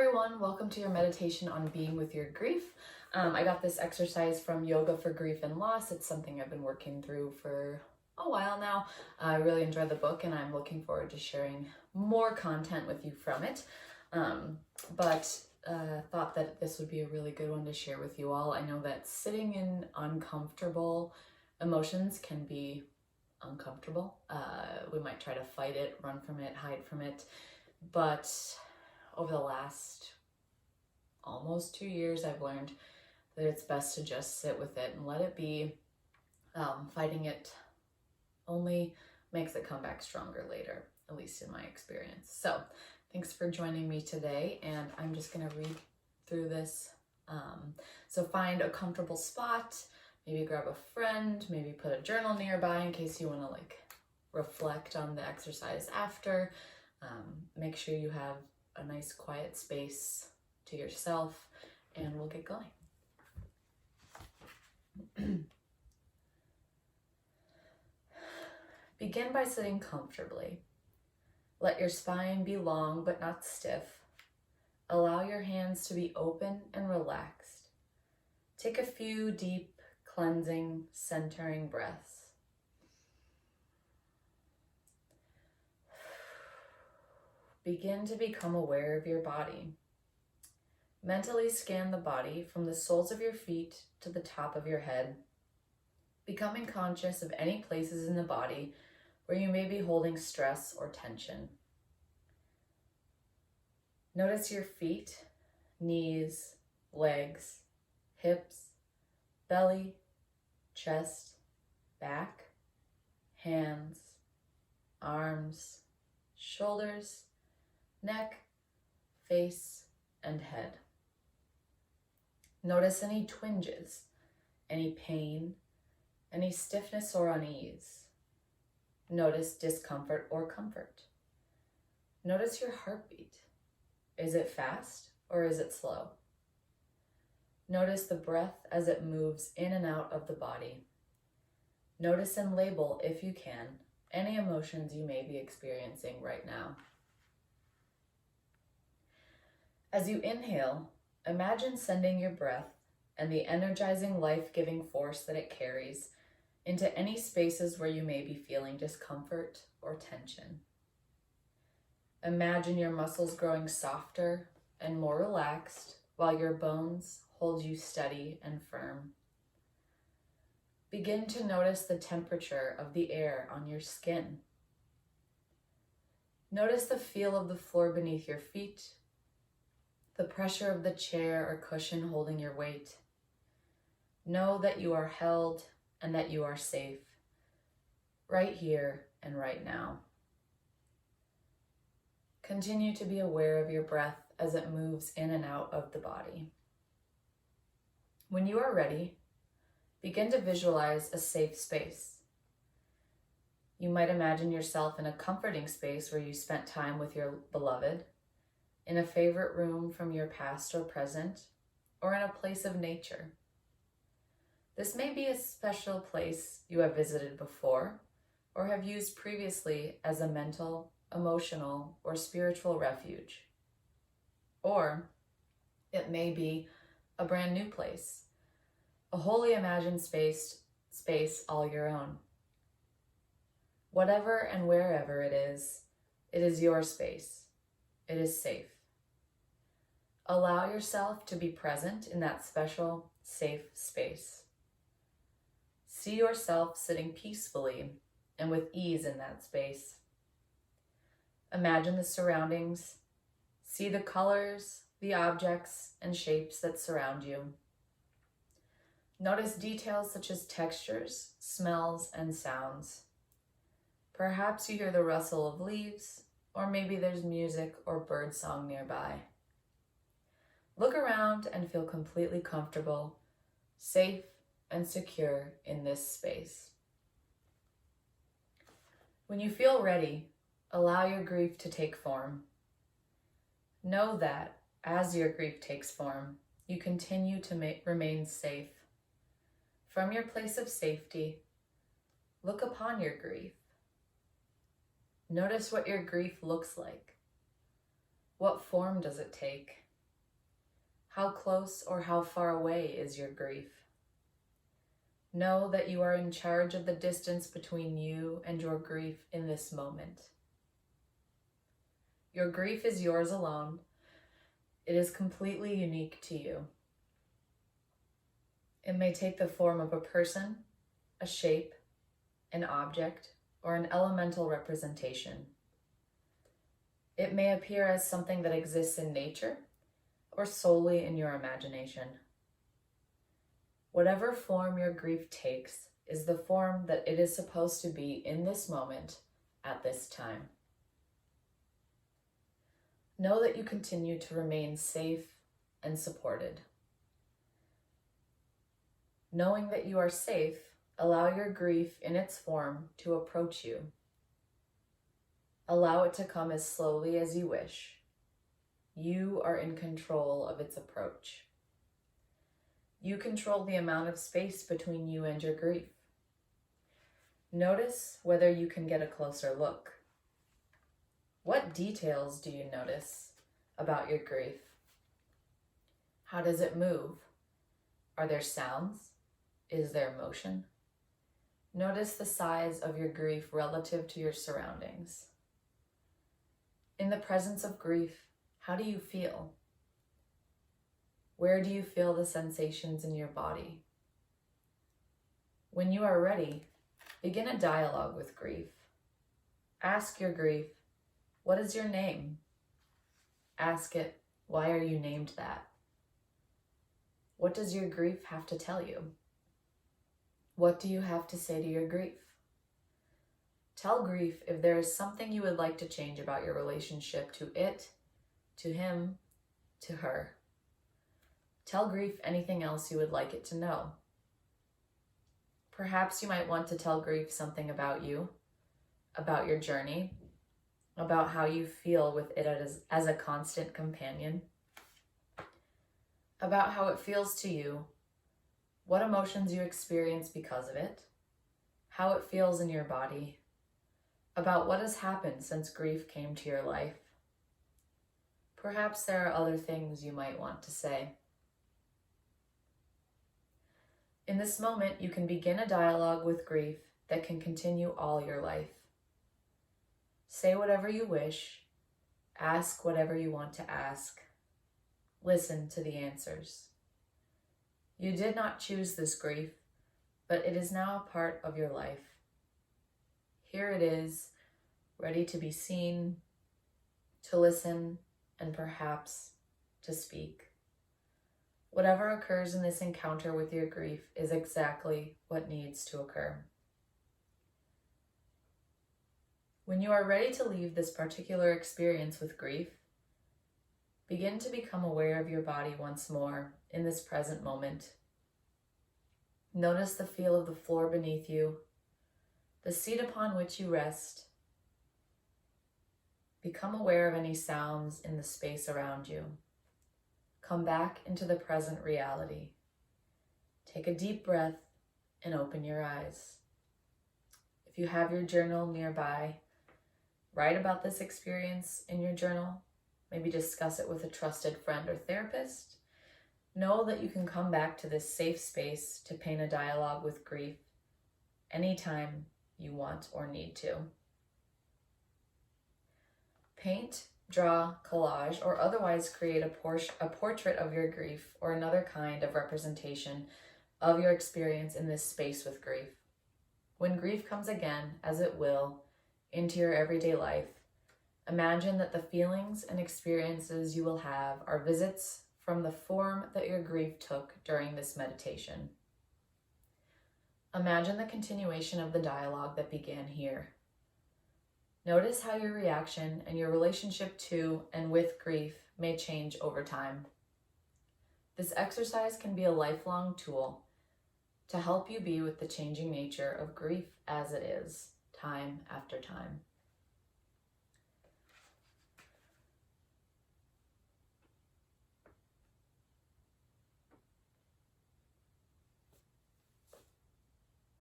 everyone, welcome to your meditation on being with your grief. I got this exercise from Yoga for Grief and Loss. It's something I've been working through for a while now. I really enjoyed the book and I'm looking forward to sharing more content with you from it. Thought that this would be a really good one to share with you all. I know that sitting in uncomfortable emotions can be uncomfortable. We might try to fight it, run from it, hide from it, but over the last almost 2 years, I've learned that it's best to just sit with it and let it be. Fighting it only makes it come back stronger later, at least in my experience. So thanks for joining me today, and I'm just going to read through this. So find a comfortable spot, maybe grab a friend, maybe put a journal nearby in case you want to reflect on the exercise after. Make sure you have a nice quiet space to yourself, and we'll get going. Begin by sitting comfortably. Let your spine be long but not stiff. Allow your hands to be open and relaxed. Take a few deep, cleansing, centering breaths. Begin to become aware of your body. Mentally scan the body from the soles of your feet to the top of your head, becoming conscious of any places in the body where you may be holding stress or tension. Notice your feet, knees, legs, hips, belly, chest, back, hands, arms, shoulders, neck, face, and head. Notice any twinges, any pain, any stiffness or unease. Notice discomfort or comfort. Notice your heartbeat. Is it fast or is it slow? Notice the breath as it moves in and out of the body. Notice and label, if you can, any emotions you may be experiencing right now. As you inhale, imagine sending your breath and the energizing, life-giving force that it carries into any spaces where you may be feeling discomfort or tension. Imagine your muscles growing softer and more relaxed while your bones hold you steady and firm. Begin to notice the temperature of the air on your skin. Notice the feel of the floor beneath your feet, the pressure of the chair or cushion holding your weight. Know that you are held and that you are safe, right here and right now. Continue to be aware of your breath as it moves in and out of the body. When you are ready, begin to visualize a safe space. You might imagine yourself in a comforting space where you spent time with your beloved, in a favorite room from your past or present, or in a place of nature. This may be a special place you have visited before or have used previously as a mental, emotional, or spiritual refuge. Or it may be a brand new place, a wholly imagined space all your own. Whatever and wherever it is your space. It is safe. Allow yourself to be present in that special, safe space. See yourself sitting peacefully and with ease in that space. Imagine the surroundings. See the colors, the objects, and shapes that surround you. Notice details such as textures, smells, and sounds. Perhaps you hear the rustle of leaves, or maybe there's music or birdsong nearby. Look around and feel completely comfortable, safe, and secure in this space. When you feel ready, allow your grief to take form. Know that as your grief takes form, you continue to remain safe. From your place of safety, look upon your grief. Notice what your grief looks like. What form does it take? How close or how far away is your grief? Know that you are in charge of the distance between you and your grief in this moment. Your grief is yours alone. It is completely unique to you. It may take the form of a person, a shape, an object, or an elemental representation. It may appear as something that exists in nature or solely in your imagination. Whatever form your grief takes is the form that it is supposed to be in this moment at this time. Know that you continue to remain safe and supported. Knowing that you are safe, allow your grief in its form to approach you. Allow it to come as slowly as you wish. You are in control of its approach. You control the amount of space between you and your grief. Notice whether you can get a closer look. What details do you notice about your grief? How does it move? Are there sounds? Is there motion? Notice the size of your grief relative to your surroundings. In the presence of grief, how do you feel? Where do you feel the sensations in your body? When you are ready, begin a dialogue with grief. Ask your grief, what is your name? Ask it, why are you named that? What does your grief have to tell you? What do you have to say to your grief? Tell grief if there is something you would like to change about your relationship to it, to him, to her. Tell grief anything else you would like it to know. Perhaps you might want to tell grief something about you, about your journey, about how you feel with it as a constant companion, about how it feels to you, what emotions you experience because of it, how it feels in your body, about what has happened since grief came to your life. Perhaps there are other things you might want to say. In this moment, you can begin a dialogue with grief that can continue all your life. Say whatever you wish, ask whatever you want to ask. Listen to the answers. You did not choose this grief, but it is now a part of your life. Here it is, ready to be seen, to listen, and perhaps to speak. Whatever occurs in this encounter with your grief is exactly what needs to occur. When you are ready to leave this particular experience with grief, begin to become aware of your body once more in this present moment. Notice the feel of the floor beneath you, the seat upon which you rest. Become aware of any sounds in the space around you. Come back into the present reality. Take a deep breath and open your eyes. If you have your journal nearby, write about this experience in your journal. Maybe discuss it with a trusted friend or therapist. Know that you can come back to this safe space to paint a dialogue with grief anytime you want or need to. Paint, draw, collage, or otherwise create a portrait of your grief or another kind of representation of your experience in this space with grief. When grief comes again, as it will, into your everyday life, imagine that the feelings and experiences you will have are visits from the form that your grief took during this meditation. Imagine the continuation of the dialogue that began here. Notice how your reaction and your relationship to and with grief may change over time. This exercise can be a lifelong tool to help you be with the changing nature of grief as it is, time after time.